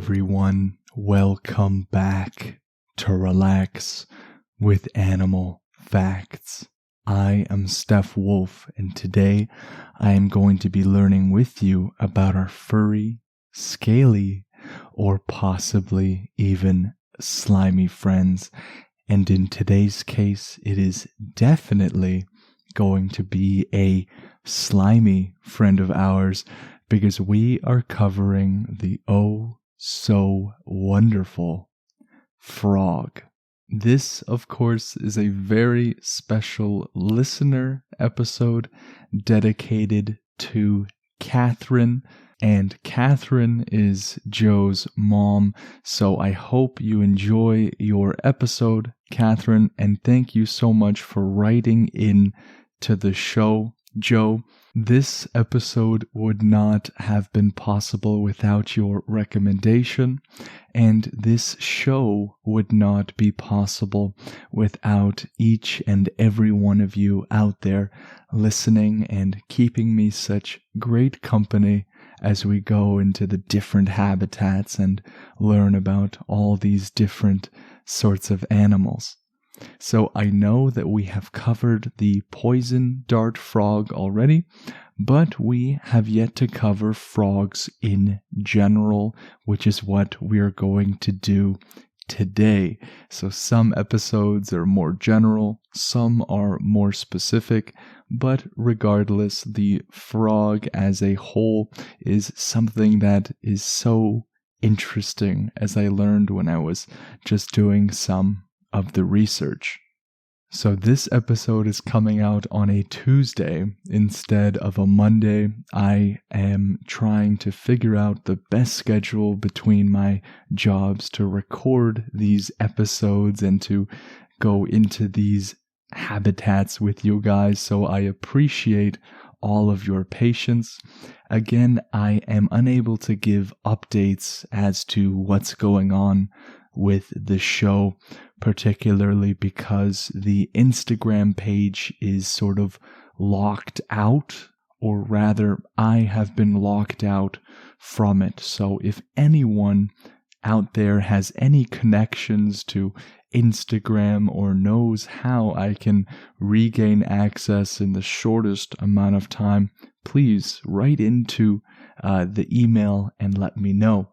everyone. Welcome back to Relax with Animal Facts. I am Steph Wolf, and today I am going to be learning with you about our furry, scaly, or possibly even slimy friends. And in today's case, it is definitely going to be a slimy friend of ours, because we are covering the so wonderful frog. This, of course, is a very special listener episode dedicated to Catherine, and Catherine is Joe's mom. So I hope you enjoy your episode, Catherine, and thank you so much for writing in to the show, Joe. This episode would not have been possible without your recommendation, and this show would not be possible without each and every one of you out there listening and keeping me such great company as we go into the different habitats and learn about all these different sorts of animals. So I know that we have covered the poison dart frog already, but we have yet to cover frogs in general, which is what we are going to do today. So some episodes are more general, some are more specific, but regardless, the frog as a whole is something that is so interesting, as I learned when I was just doing some of the research. So this episode is coming out on a Tuesday instead of a Monday. I am trying to figure out the best schedule between my jobs to record these episodes and to go into these habitats with you guys. So I appreciate all of your patience. Again, I am unable to give updates as to what's going on with the show, particularly because the Instagram page is sort of locked out, or rather, I have been locked out from it. So if anyone out there has any connections to Instagram or knows how I can regain access in the shortest amount of time, please write into the email and let me know.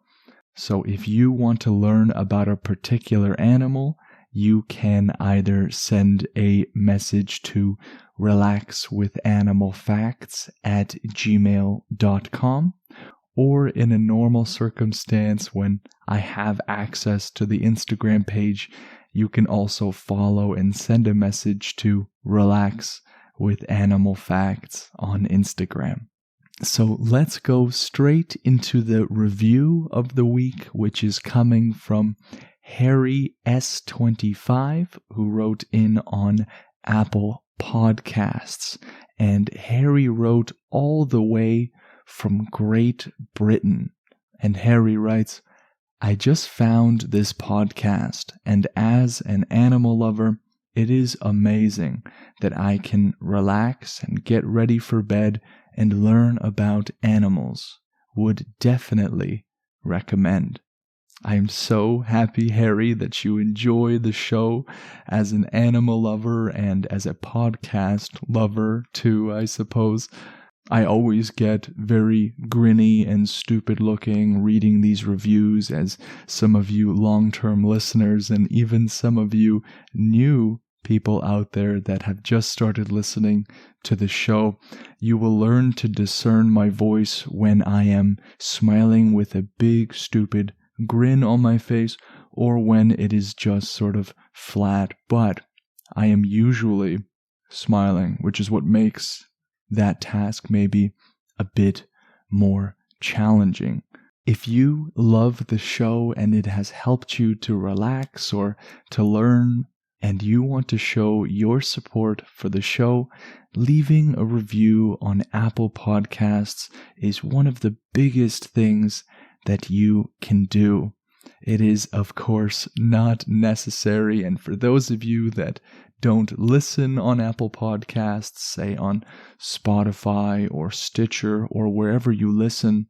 So if you want to learn about a particular animal, you can either send a message to relaxwithanimalfacts@gmail.com, or in a normal circumstance when I have access to the Instagram page, you can also follow and send a message to relaxwithanimalfacts on Instagram. So let's go straight into the review of the week, which is coming from Harry S25, who wrote in on Apple Podcasts. And Harry wrote all the way from Great Britain. And Harry writes, "I just found this podcast, and as an animal lover, it is amazing that I can relax and get ready for bed and learn about animals. Would definitely recommend." I am so happy, Harry, that you enjoy the show as an animal lover and as a podcast lover too, I suppose. I always get very grinny and stupid looking reading these reviews, as some of you long-term listeners and even some of you new people out there that have just started listening to the show, you will learn to discern my voice when I am smiling with a big stupid grin on my face or when it is just sort of flat, but I am usually smiling, which is what makes that task maybe a bit more challenging. If you love the show and it has helped you to relax or to learn, and you want to show your support for the show, leaving a review on Apple Podcasts is one of the biggest things that you can do. It is, of course, not necessary, and for those of you that don't listen on Apple Podcasts, say on Spotify or Stitcher or wherever you listen,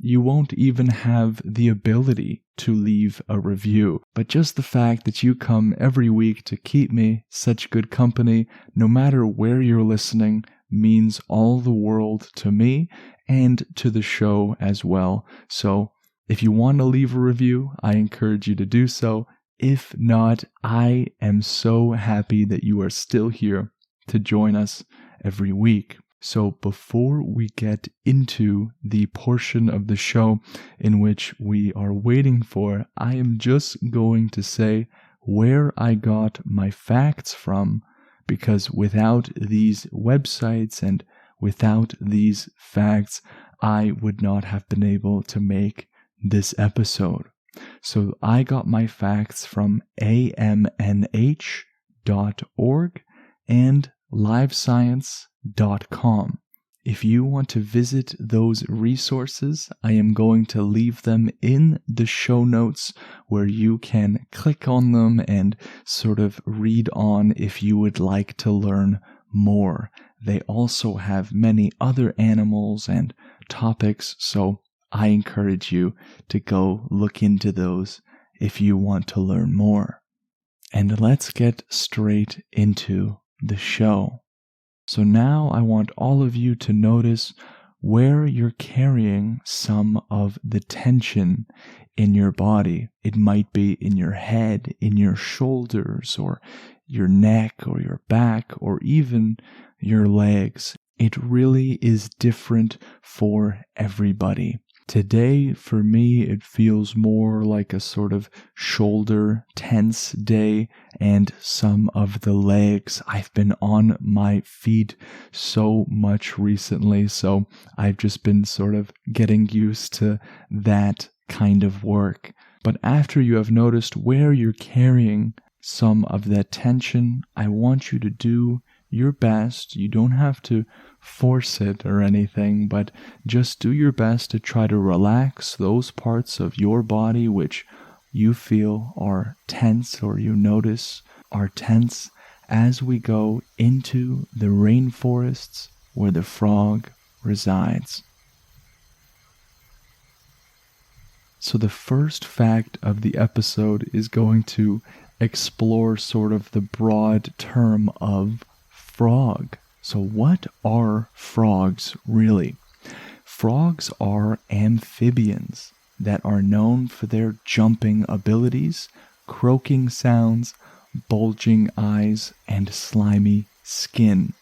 you won't even have the ability to leave a review. But just the fact that you come every week to keep me such good company, no matter where you're listening, means all the world to me and to the show as well. So if you want to leave a review, I encourage you to do so. If not, I am so happy that you are still here to join us every week. So before we get into the portion of the show in which we are waiting for, I am just going to say where I got my facts from, because without these websites and without these facts, I would not have been able to make this episode. So I got my facts from amnh.org and livescience.com. If you want to visit those resources, I am going to leave them in the show notes where you can click on them and sort of read on if you would like to learn more. They also have many other animals and topics, so I encourage you to go look into those if you want to learn more. And let's get straight into the show. So now I want all of you to notice where you're carrying some of the tension in your body. It might be in your head, in your shoulders, or your neck, or your back, or even your legs. It really is different for everybody. Today, for me, it feels more like a sort of shoulder tense day, and some of the legs. I've been on my feet so much recently, so I've just been sort of getting used to that kind of work. But after you have noticed where you're carrying some of that tension, I want you to do your best. You don't have to force it or anything, but just do your best to try to relax those parts of your body which you feel are tense, or you notice are tense, as we go into the rainforests where the frog resides. So the first fact of the episode is going to explore sort of the broad term of frog. So what are frogs really? Frogs are amphibians that are known for their jumping abilities, croaking sounds, bulging eyes, and slimy skin.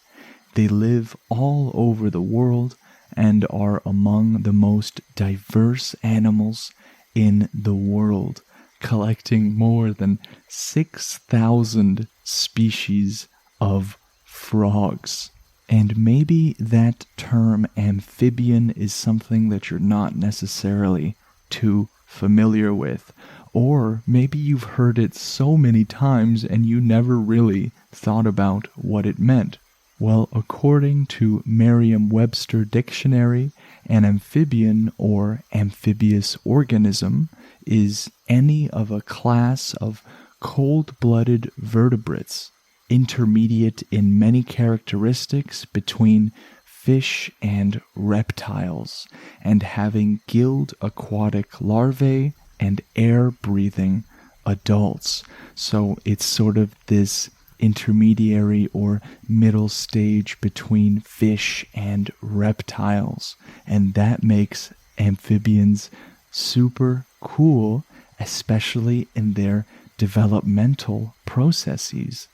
They live all over the world and are among the most diverse animals in the world, collecting more than 6,000 species of frogs. And maybe that term amphibian is something that you're not necessarily too familiar with, or maybe you've heard it so many times and you never really thought about what it meant. Well, according to Merriam-Webster Dictionary, an amphibian or amphibious organism is any of a class of cold-blooded vertebrates, intermediate in many characteristics between fish and reptiles, and having gilled aquatic larvae and air-breathing adults. So it's sort of this intermediary or middle stage between fish and reptiles, and that makes amphibians super cool, especially in their developmental processes.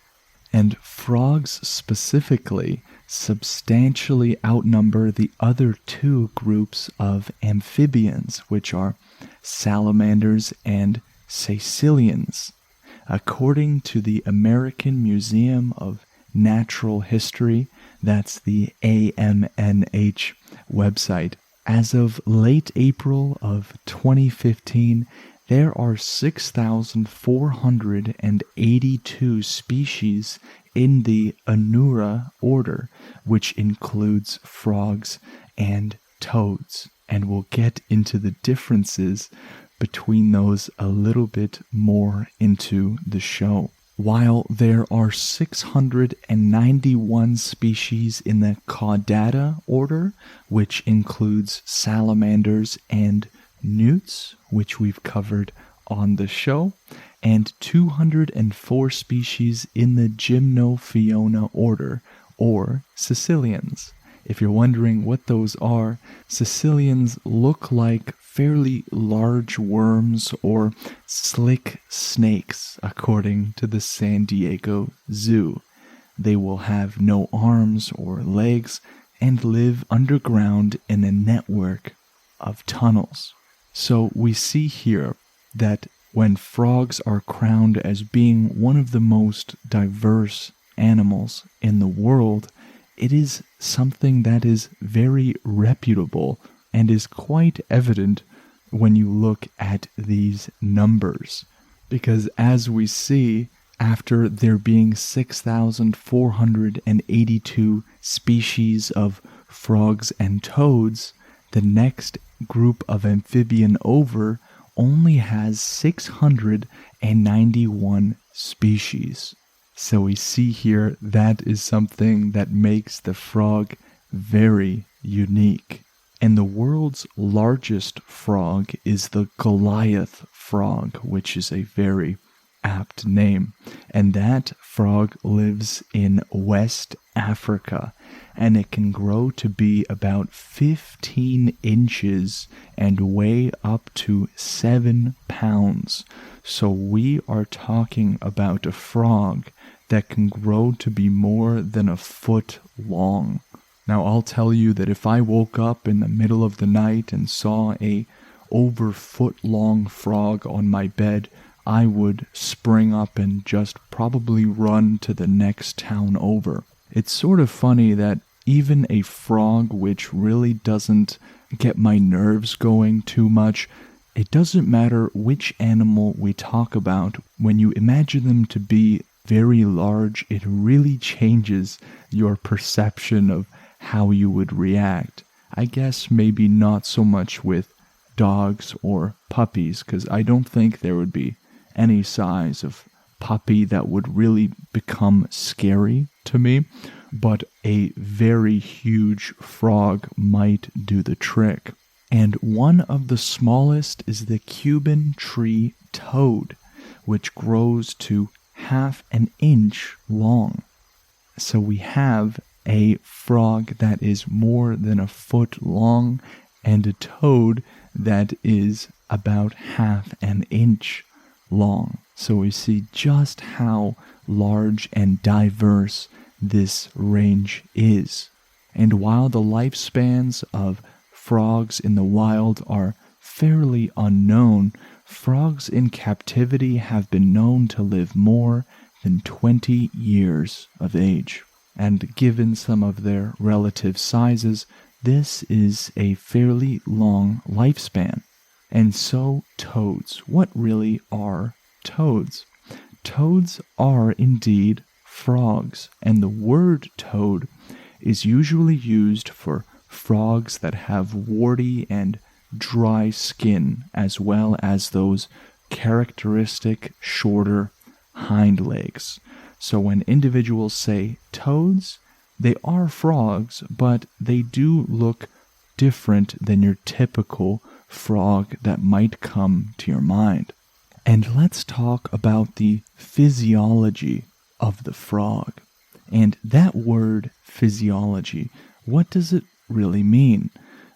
And frogs specifically substantially outnumber the other two groups of amphibians, which are salamanders and caecilians. According to the American Museum of Natural History, that's the AMNH website, as of late April of 2015, there are 6,482 species in the Anura order, which includes frogs and toads. And we'll get into the differences between those a little bit more into the show. While there are 691 species in the Caudata order, which includes salamanders and newts, which we've covered on the show, and 204 species in the Gymnophiona order, or Sicilians. If you're wondering what those are, Sicilians look like fairly large worms or slick snakes, according to the San Diego Zoo. They will have no arms or legs and live underground in a network of tunnels. So we see here that when frogs are crowned as being one of the most diverse animals in the world, it is something that is very reputable and is quite evident when you look at these numbers. Because as we see, after there being 6,482 species of frogs and toads, the next group of amphibian over only has 691 species. So we see here that is something that makes the frog very unique. And the world's largest frog is the Goliath frog, which is a very apt name. And that frog lives in West Africa, and it can grow to be about 15 inches and weigh up to 7 pounds. So we are talking about a frog that can grow to be more than a foot long. Now I'll tell you that if I woke up in the middle of the night and saw a over foot long frog on my bed, I would spring up and just probably run to the next town over. It's sort of funny that even a frog which really doesn't get my nerves going too much, it doesn't matter which animal we talk about, when you imagine them to be very large, it really changes your perception of how you would react. I guess maybe not so much with dogs or puppies, because I don't think there would be any size of puppy that would really become scary to me, but a very huge frog might do the trick. And one of the smallest is the Cuban tree toad, which grows to half an inch long. So we have a frog that is more than a foot long and a toad that is about half an inch long. So we see just how large and diverse this range is. And while the lifespans of frogs in the wild are fairly unknown, frogs in captivity have been known to live more than 20 years of age. And given some of their relative sizes, this is a fairly long lifespan. And so toads. What really are toads? Toads are indeed frogs, and the word toad is usually used for frogs that have warty and dry skin, as well as those characteristic shorter hind legs. So when individuals say toads, they are frogs, but they do look different than your typical frog that might come to your mind. And let's talk about the physiology of the frog. And that word physiology, what does it really mean?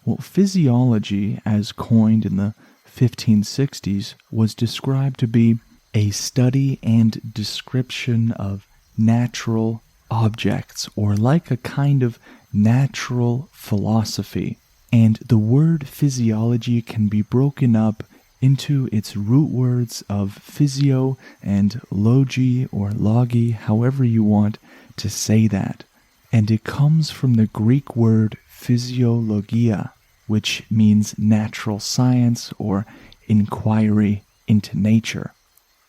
Well, physiology, as coined in the 1560s, was described to be a study and description of natural objects, or like a kind of natural philosophy. And the word physiology can be broken up into its root words of physio and logi or logi, however you want to say that. And it comes from the Greek word physiologia, which means natural science or inquiry into nature.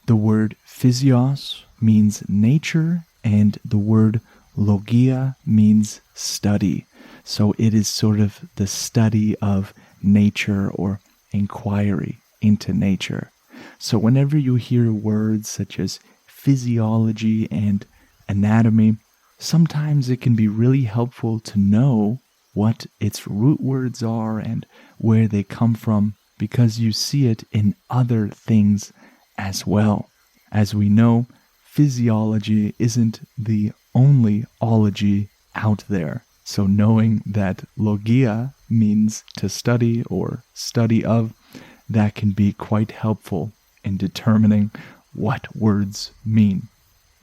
The word physios means nature, and the word logia means study. So it is sort of the study of nature or inquiry into nature. So whenever you hear words such as physiology and anatomy, sometimes it can be really helpful to know what its root words are and where they come from, because you see it in other things as well. As we know, physiology isn't the only ology out there. So knowing that logia means to study or study of, that can be quite helpful in determining what words mean.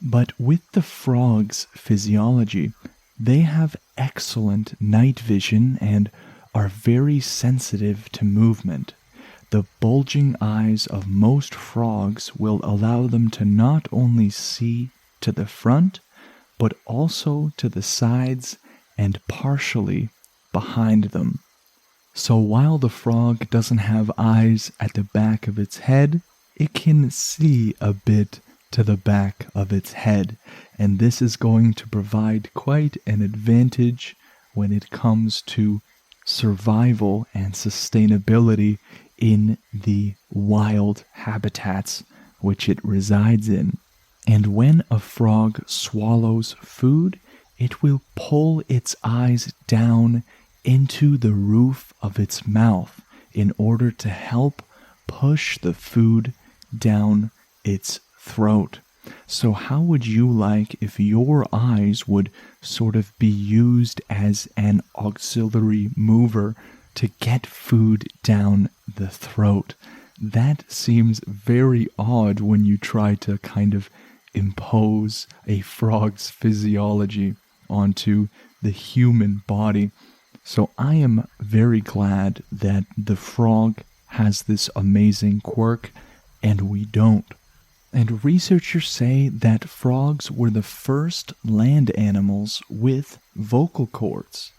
But with the frog's physiology, they have excellent night vision and are very sensitive to movement. The bulging eyes of most frogs will allow them to not only see to the front, but also to the sides and partially behind them. So while the frog doesn't have eyes at the back of its head, it can see a bit to the back of its head, and this is going to provide quite an advantage when it comes to survival and sustainability in the wild habitats which it resides in. And when a frog swallows food, it will pull its eyes down into the roof of its mouth in order to help push the food down its throat. So how would you like if your eyes would sort of be used as an auxiliary mover to get food down the throat? That seems very odd when you try to kind of impose a frog's physiology onto the human body. So I am very glad that the frog has this amazing quirk and we don't. And researchers say that frogs were the first land animals with vocal cords.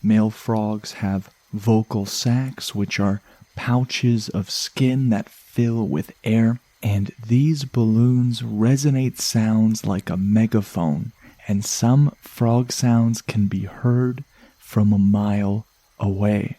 Male frogs have vocal sacs, which are pouches of skin that fill with air, and these balloons resonate sounds like a megaphone, and some frog sounds can be heard from a mile away.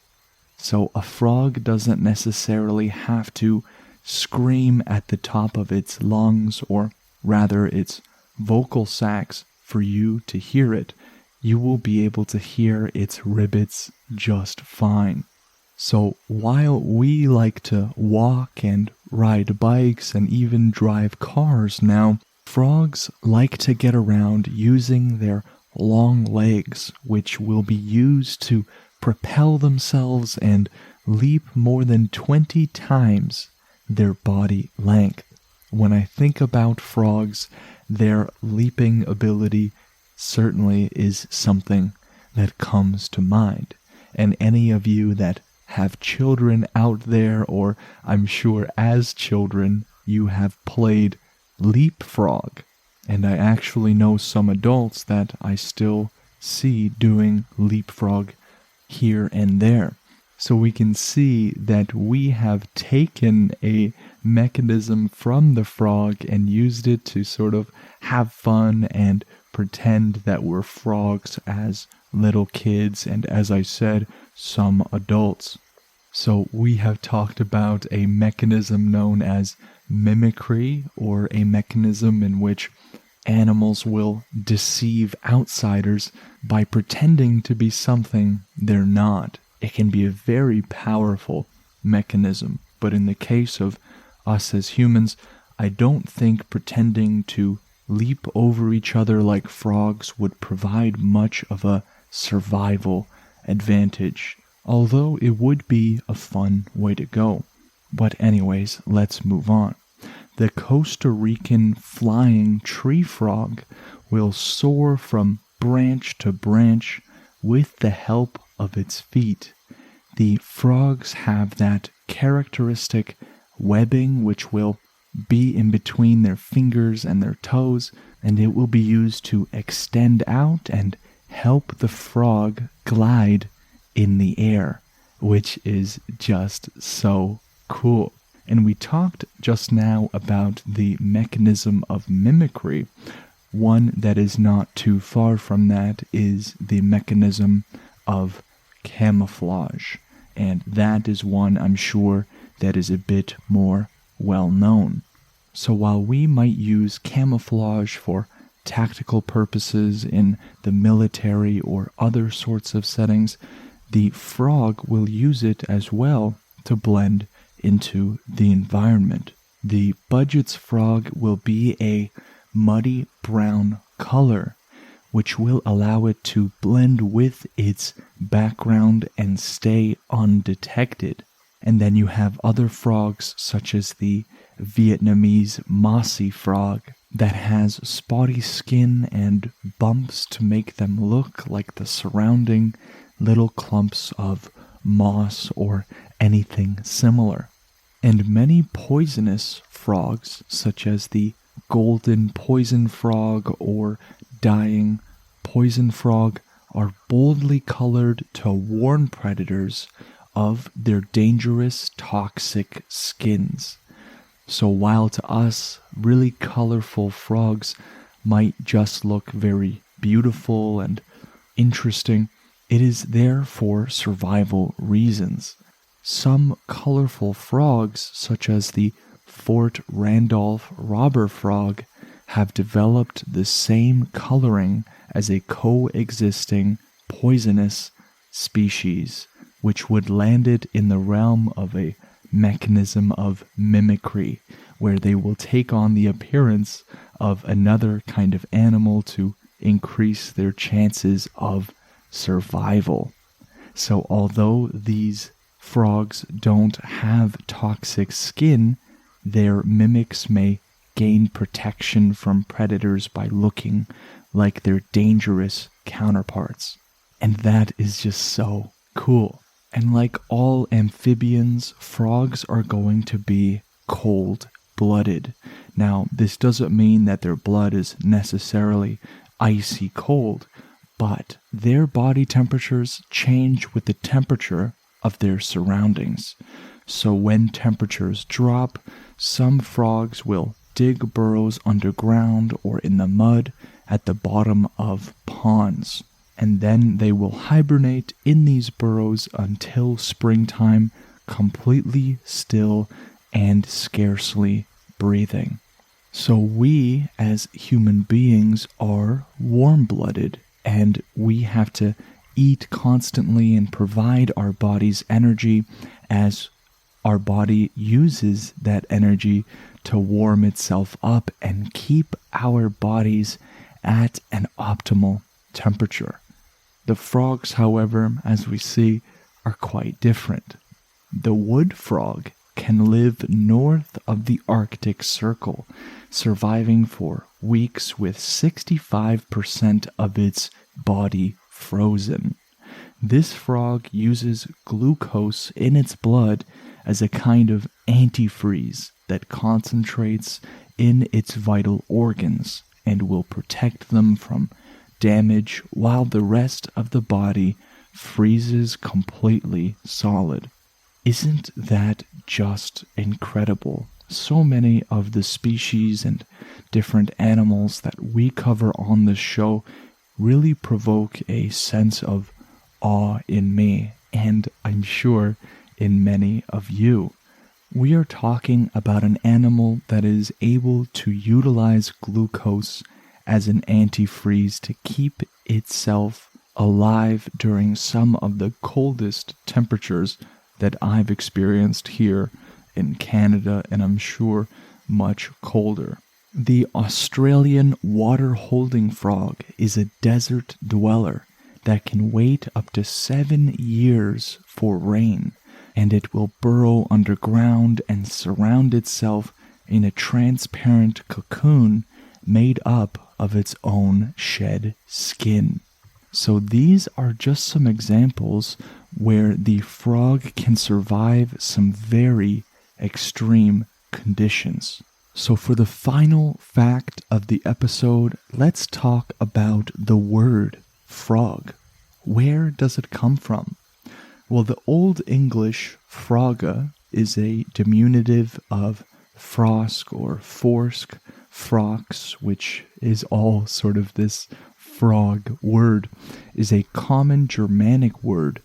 So a frog doesn't necessarily have to scream at the top of its lungs, or rather its vocal sacs, for you to hear it. You will be able to hear its ribbits just fine. So while we like to walk and ride bikes and even drive cars now, frogs like to get around using their long legs, which will be used to propel themselves and leap more than 20 times their body length. When I think about frogs, their leaping ability certainly is something that comes to mind. And any of you that have children out there, or I'm sure as children, you have played leapfrog. And I actually know some adults that I still see doing leapfrog here and there. So we can see that we have taken a mechanism from the frog and used it to sort of have fun and pretend that we're frogs as little kids, and as I said, some adults. So we have talked about a mechanism known as mimicry, or a mechanism in which animals will deceive outsiders by pretending to be something they're not. It can be a very powerful mechanism, but in the case of us as humans, I don't think pretending to leap over each other like frogs would provide much of a survival advantage, although it would be a fun way to go. But anyways, let's move on. The Costa Rican flying tree frog will soar from branch to branch with the help of its feet. The frogs have that characteristic webbing which will be in between their fingers and their toes, and it will be used to extend out and help the frog glide in the air, which is just so cool. And we talked just now about the mechanism of mimicry. One that is not too far from that is the mechanism of camouflage, and that is one I'm sure that is a bit more well known. So while we might use camouflage for tactical purposes in the military or other sorts of settings, the frog will use it as well to blend into the environment. The budget's frog will be a muddy brown color, which will allow it to blend with its background and stay undetected. And then you have other frogs, such as the Vietnamese mossy frog, that has spotty skin and bumps to make them look like the surrounding little clumps of moss or anything similar. And many poisonous frogs, such as the golden poison frog or dying poison frog, are boldly colored to warn predators of their dangerous toxic skins. So while to us, really colorful frogs might just look very beautiful and interesting, it is there for survival reasons. Some colorful frogs, such as the Fort Randolph robber frog, have developed the same coloring as a coexisting poisonous species, which would land it in the realm of a mechanism of mimicry, where they will take on the appearance of another kind of animal to increase their chances of survival. So although these frogs don't have toxic skin, their mimics may gain protection from predators by looking like their dangerous counterparts. And that is just so cool. And like all amphibians, frogs are going to be cold-blooded. Now, this doesn't mean that their blood is necessarily icy cold, but their body temperatures change with the temperature of their surroundings. So when temperatures drop, some frogs will dig burrows underground or in the mud at the bottom of ponds, and then they will hibernate in these burrows until springtime, completely still and scarcely breathing. So we, as human beings, are warm-blooded, and we have to eat constantly and provide our body's energy as our body uses that energy to warm itself up and keep our bodies at an optimal temperature. The frogs, however, as we see, are quite different. The wood frog can live north of the Arctic Circle, surviving for weeks with 65% of its body frozen. This frog uses glucose in its blood as a kind of antifreeze that concentrates in its vital organs and will protect them from damage while the rest of the body freezes completely solid. Isn't that just incredible? So many of the species and different animals that we cover on this show really provoke a sense of awe in me, and I'm sure in many of you. We are talking about an animal that is able to utilize glucose as an antifreeze to keep itself alive during some of the coldest temperatures that I've experienced here in Canada, and I'm sure much colder. The Australian water-holding frog is a desert dweller that can wait up to 7 years for rain, and it will burrow underground and surround itself in a transparent cocoon made up of its own shed skin. So these are just some examples where the frog can survive some very extreme conditions. So for the final fact of the episode, let's talk about the word frog. Where does it come from? Well, the Old English frogga is a diminutive of frosk or forsk, frox, which is all sort of this frog word, is a common Germanic word,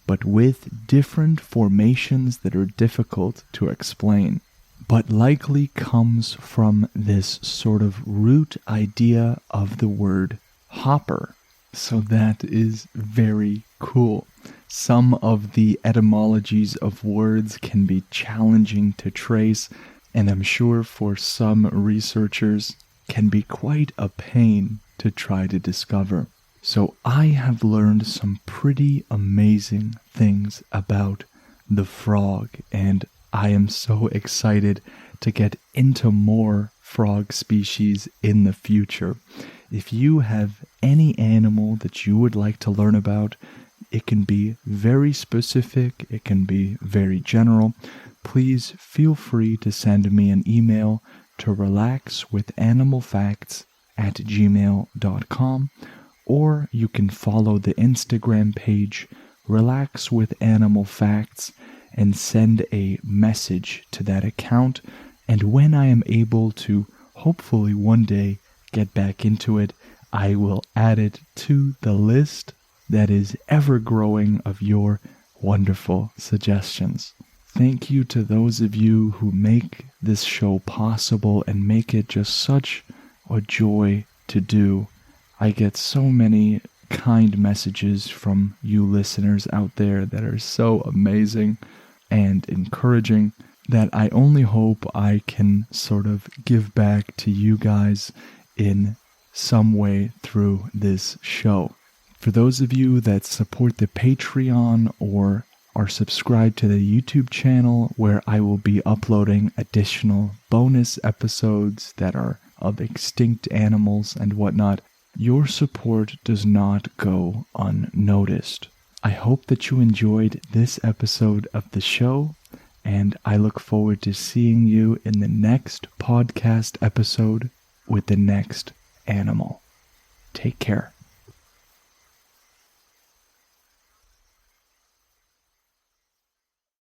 but with different formations that are difficult to explain. but likely comes from this sort of root idea of the word hopper. So that is very cool. Some of the etymologies of words can be challenging to trace, and I'm sure for some researchers can be quite a pain to try to discover. So I have learned some pretty amazing things about the frog, and I am so excited to get into more frog species in the future. If you have any animal that you would like to learn about, it can be very specific, it can be very general. Please feel free to send me an email to relaxwithanimalfacts@gmail.com, or you can follow the Instagram page Relax with Animal Facts and send a message to that account. And when I am able to, hopefully one day, get back into it, I will add it to the list that is ever growing of your wonderful suggestions. Thank you to those of you who make this show possible and make it just such a joy to do. I get so many kind messages from you listeners out there that are so amazing and encouraging that I only hope I can sort of give back to you guys in some way through this show. For those of you that support the Patreon or are subscribed to the YouTube channel, where I will be uploading additional bonus episodes that are of extinct animals and whatnot, your support does not go unnoticed. I hope that you enjoyed this episode of the show, and I look forward to seeing you in the next podcast episode with the next animal. Take care.